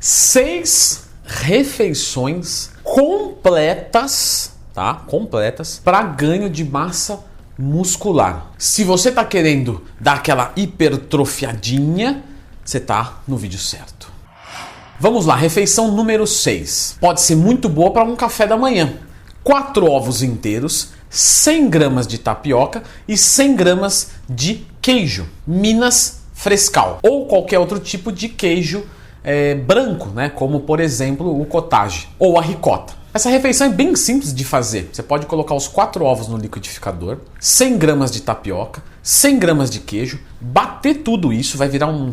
6 refeições completas, tá? Completas para ganho de massa muscular. Se você tá querendo dar aquela hipertrofiadinha, você tá no vídeo certo. Vamos lá, refeição número 6. Pode ser muito boa para um café da manhã. 4 ovos inteiros, 100 gramas de tapioca e 100 gramas de queijo Minas Frescal ou qualquer outro tipo de queijo branco, né? Como por exemplo o cottage ou a ricota. Essa refeição é bem simples de fazer. Você pode colocar os 4 ovos no liquidificador, 100 gramas de tapioca, 100 gramas de queijo, bater tudo isso, vai virar um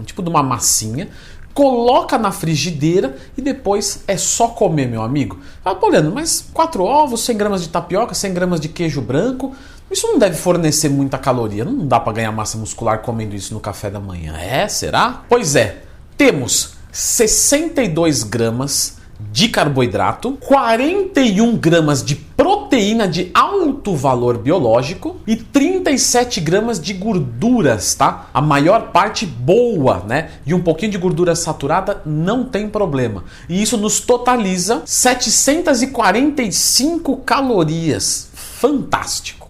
tipo de uma massinha, coloca na frigideira e depois é só comer, meu amigo. Fala, pô, Leandro, mas 4 ovos, 100 gramas de tapioca, 100 gramas de queijo branco, isso não deve fornecer muita caloria. Não dá para ganhar massa muscular comendo isso no café da manhã. Será? Pois é, temos 62 gramas de carboidrato, 41 gramas de proteína de alto valor biológico e 37 gramas de gorduras, tá? A maior parte boa, né? E um pouquinho de gordura saturada não tem problema. E isso nos totaliza 745 calorias. Fantástico!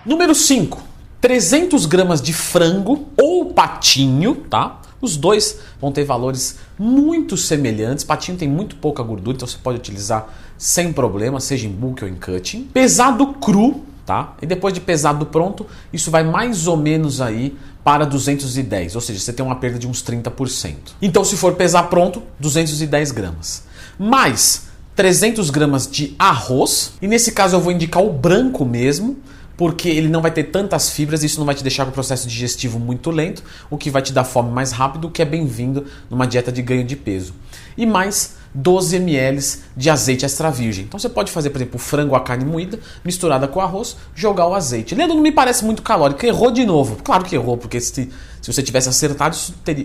Número 5. 300 gramas de frango ou patinho, tá? Os dois vão ter valores muito semelhantes. Patinho tem muito pouca gordura, então você pode utilizar sem problema, seja em bulk ou em cutting. Pesado cru, tá? E depois de pesado pronto, isso vai mais ou menos aí para 210, ou seja, você tem uma perda de uns 30%. Então, se for pesar pronto, 210 gramas. Mais 300 gramas de arroz, e nesse caso eu vou indicar o branco mesmo, porque ele não vai ter tantas fibras, isso não vai te deixar com o processo digestivo muito lento, o que vai te dar fome mais rápido, o que é bem-vindo numa dieta de ganho de peso. E mais 12 ml de azeite extra virgem. Então você pode fazer, por exemplo, o frango à carne moída, misturada com arroz, jogar o azeite. Leandro, não me parece muito calórico, errou de novo. Claro que errou, porque se você tivesse acertado,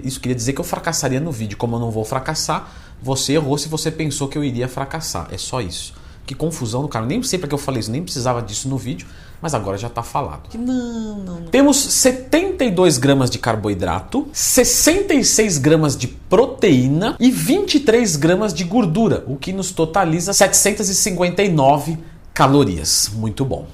isso queria dizer que eu fracassaria no vídeo. Como eu não vou fracassar, você errou se você pensou que eu iria fracassar. É só isso. Que confusão do cara. Nem sei para que eu falei isso, nem precisava disso no vídeo, mas agora já está falado. Não. Temos 72 gramas de carboidrato, 66 gramas de proteína e 23 gramas de gordura, o que nos totaliza 759 calorias. Muito bom.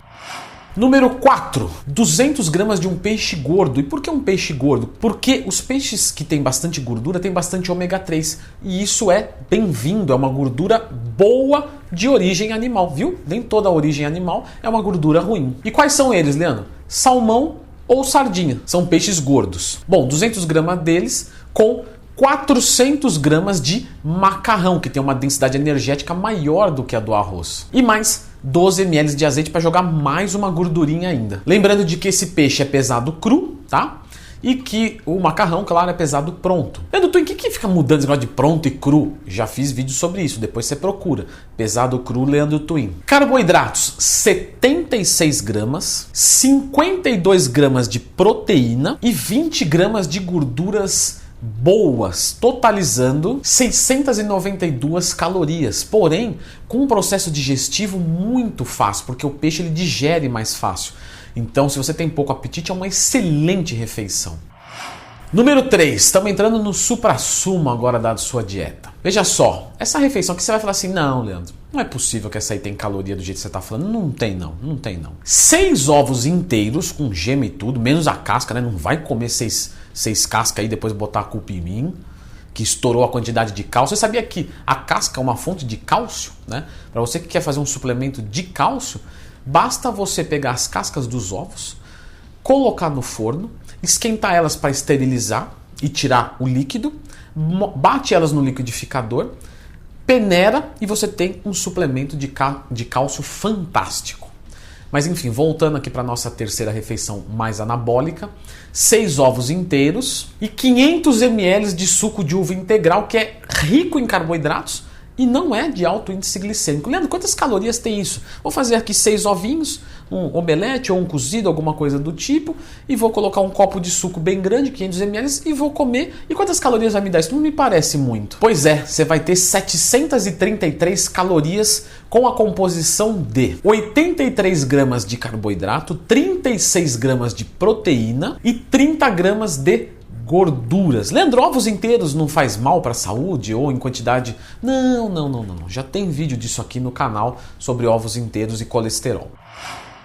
Número 4, 200 gramas de um peixe gordo. E por que um peixe gordo? Porque os peixes que têm bastante gordura têm bastante ômega 3. E isso é bem-vindo, é uma gordura boa de origem animal, viu? Nem toda a origem animal é uma gordura ruim. E quais são eles, Leandro? Salmão ou sardinha. São peixes gordos. Bom, 200 gramas deles com 400 gramas de macarrão, que tem uma densidade energética maior do que a do arroz. E mais 12 ml de azeite para jogar mais uma gordurinha ainda. Lembrando de que esse peixe é pesado cru, tá? E que o macarrão, claro, é pesado pronto. Leandro Twin, o que fica mudando esse negócio de pronto e cru? Já fiz vídeo sobre isso, depois você procura. Pesado cru, Leandro Twin. Carboidratos, 76 gramas, 52 gramas de proteína e 20 gramas de gorduras boas, totalizando 692 calorias, porém com um processo digestivo muito fácil, porque o peixe ele digere mais fácil. Então, se você tem pouco apetite, é uma excelente refeição. Número 3, estamos entrando no supra-sumo agora da sua dieta. Veja só, essa refeição aqui você vai falar assim, não, Leandro, não é possível que essa aí tem caloria do jeito que você está falando. Não tem não. 6 ovos inteiros com gema e tudo, menos a casca, né? Não vai comer 6 cascas aí e depois botar a culpa em mim, que estourou a quantidade de cálcio. Você sabia que a casca é uma fonte de cálcio, né? Para você que quer fazer um suplemento de cálcio, basta você pegar as cascas dos ovos, colocar no forno, esquentar elas para esterilizar e tirar o líquido, bate elas no liquidificador, peneira e você tem um suplemento de cálcio fantástico. Mas enfim, voltando aqui para a nossa terceira refeição mais anabólica, 6 ovos inteiros e 500 ml de suco de uva integral, que é rico em carboidratos e não é de alto índice glicêmico. Leandro, quantas calorias tem isso? Vou fazer aqui 6 ovinhos, um omelete ou um cozido, alguma coisa do tipo, e vou colocar um copo de suco bem grande, 500 ml, e vou comer. E quantas calorias vai me dar? Isso não me parece muito. Pois é, você vai ter 733 calorias com a composição de 83 gramas de carboidrato, 36 gramas de proteína e 30 gramas de gorduras. Leandro, ovos inteiros não faz mal para a saúde ou em quantidade? Não. Já tem vídeo disso aqui no canal sobre ovos inteiros e colesterol.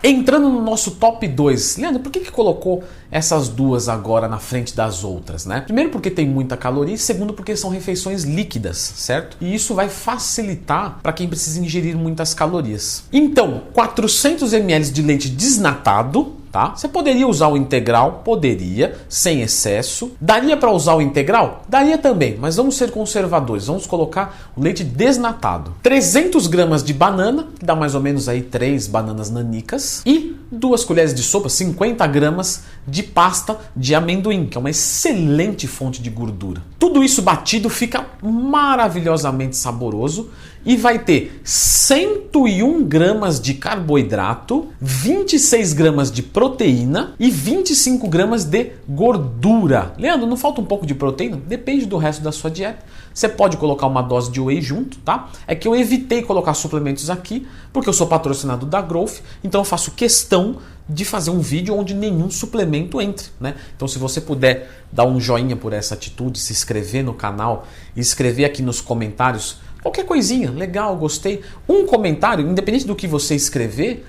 Entrando no nosso top 2, Leandro, por que colocou essas duas agora na frente das outras, né? Primeiro porque tem muita caloria e segundo porque são refeições líquidas, certo? E isso vai facilitar para quem precisa ingerir muitas calorias. Então, 400 ml de leite desnatado, tá? Você poderia usar o integral? Poderia, sem excesso. Daria para usar o integral? Daria também, mas vamos ser conservadores. Vamos colocar o leite desnatado. 300 gramas de banana, que dá mais ou menos aí 3 bananas nanicas. E 2 colheres de sopa, 50 gramas de pasta de amendoim, que é uma excelente fonte de gordura. Tudo isso batido fica maravilhosamente saboroso e vai ter 101 gramas de carboidrato, 26 gramas de proteína e 25 gramas de gordura. Leandro, não falta um pouco de proteína? Depende do resto da sua dieta. Você pode colocar uma dose de whey junto, tá? É que eu evitei colocar suplementos aqui, porque eu sou patrocinado da Growth, então eu faço questão de fazer um vídeo onde nenhum suplemento entre, né? Então se você puder dar um joinha por essa atitude, se inscrever no canal e escrever aqui nos comentários qualquer coisinha, legal, gostei. Um comentário, independente do que você escrever,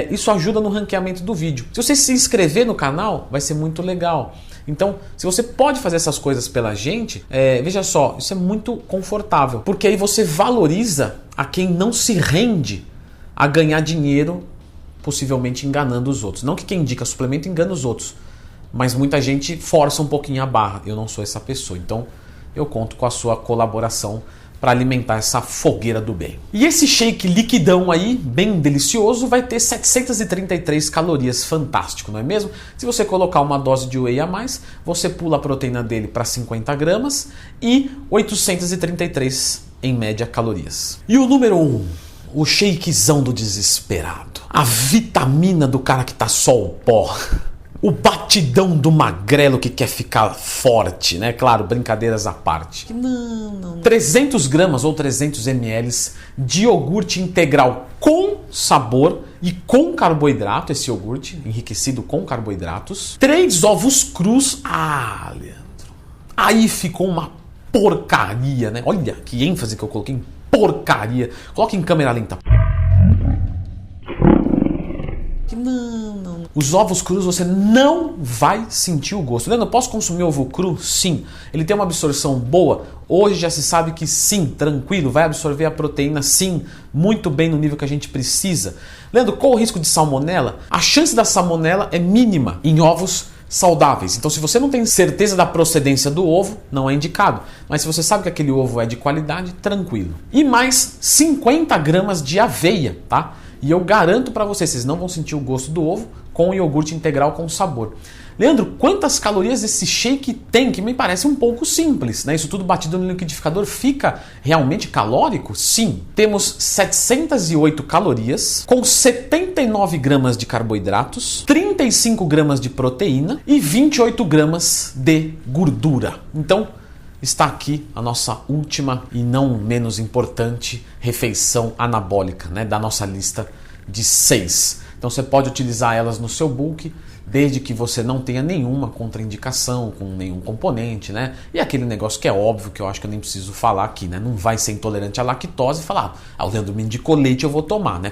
isso ajuda no ranqueamento do vídeo. Se você se inscrever no canal, vai ser muito legal. Então, se você pode fazer essas coisas pela gente, veja só, isso é muito confortável. Porque aí você valoriza a quem não se rende a ganhar dinheiro, possivelmente enganando os outros. Não que quem indica suplemento engana os outros, mas muita gente força um pouquinho a barra. Eu não sou essa pessoa, então eu conto com a sua colaboração para alimentar essa fogueira do bem. E esse shake liquidão aí, bem delicioso, vai ter 733 calorias, fantástico, não é mesmo? Se você colocar uma dose de whey a mais, você pula a proteína dele para 50 gramas e 833 em média calorias. E o número 1, o shakezão do desesperado. A vitamina do cara que tá só o pó. O batidão do magrelo que quer ficar forte, né? Claro, brincadeiras à parte. Não. 300 gramas ou 300 ml de iogurte integral com sabor e com carboidrato, esse iogurte enriquecido com carboidratos. 3 ovos crus. Ah, Leandro. Aí ficou uma porcaria, né? Olha que ênfase que eu coloquei em porcaria. Coloque em câmera lenta. Não. Os ovos crus você não vai sentir o gosto. Leandro, eu posso consumir ovo cru? Sim. Ele tem uma absorção boa? Hoje já se sabe que sim, tranquilo. Vai absorver a proteína? Sim. Muito bem no nível que a gente precisa. Leandro, qual o risco de salmonela? A chance da salmonela é mínima em ovos saudáveis. Então, se você não tem certeza da procedência do ovo, não é indicado. Mas se você sabe que aquele ovo é de qualidade, tranquilo. E mais 50 gramas de aveia, tá? E eu garanto para vocês não vão sentir o gosto do ovo com o iogurte integral com sabor. Leandro, quantas calorias esse shake tem? Que me parece um pouco simples, né? Isso tudo batido no liquidificador fica realmente calórico? Sim. Temos 708 calorias, com 79 gramas de carboidratos, 35 gramas de proteína e 28 gramas de gordura. Então, está aqui a nossa última e não menos importante refeição anabólica, né, da nossa lista de 6. Então você pode utilizar elas no seu bulk, desde que você não tenha nenhuma contraindicação com nenhum componente, né? E aquele negócio que é óbvio, que eu acho que eu nem preciso falar aqui, né? Não vai ser intolerante à lactose e falar, o Leandro me indicou leite, eu vou tomar, né?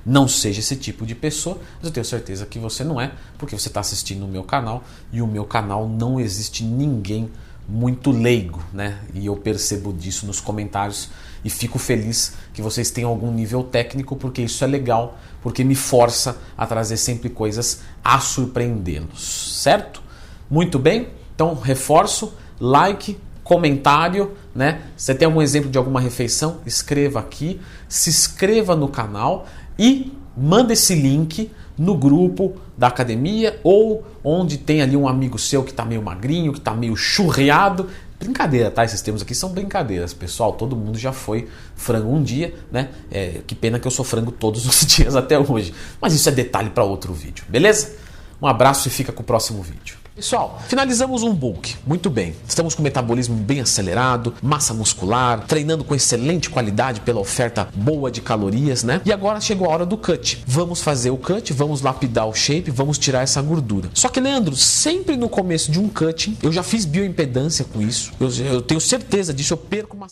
Não seja esse tipo de pessoa, mas eu tenho certeza que você não é, porque você está assistindo o meu canal e o meu canal não existe ninguém muito leigo, né? E eu percebo disso nos comentários e fico feliz que vocês tenham algum nível técnico, porque isso é legal, porque me força a trazer sempre coisas a surpreendê-los, certo? Muito bem, então reforço, like, comentário, né? Se você tem algum exemplo de alguma refeição, escreva aqui, se inscreva no canal e manda esse link no grupo da academia ou onde tem ali um amigo seu que está meio magrinho, que está meio churreado. Brincadeira, tá? Esses termos aqui são brincadeiras, pessoal. Todo mundo já foi frango um dia, né? Que pena que eu sou frango todos os dias até hoje. Mas isso é detalhe para outro vídeo, beleza? Um abraço e fica com o próximo vídeo. Pessoal, finalizamos um bulk. Muito bem. Estamos com o metabolismo bem acelerado, massa muscular, treinando com excelente qualidade pela oferta boa de calorias, né? E agora chegou a hora do cut. Vamos fazer o cut, vamos lapidar o shape, vamos tirar essa gordura. Só que, Leandro, sempre no começo de um cutting, eu já fiz bioimpedância com isso. Eu tenho certeza disso, eu perco uma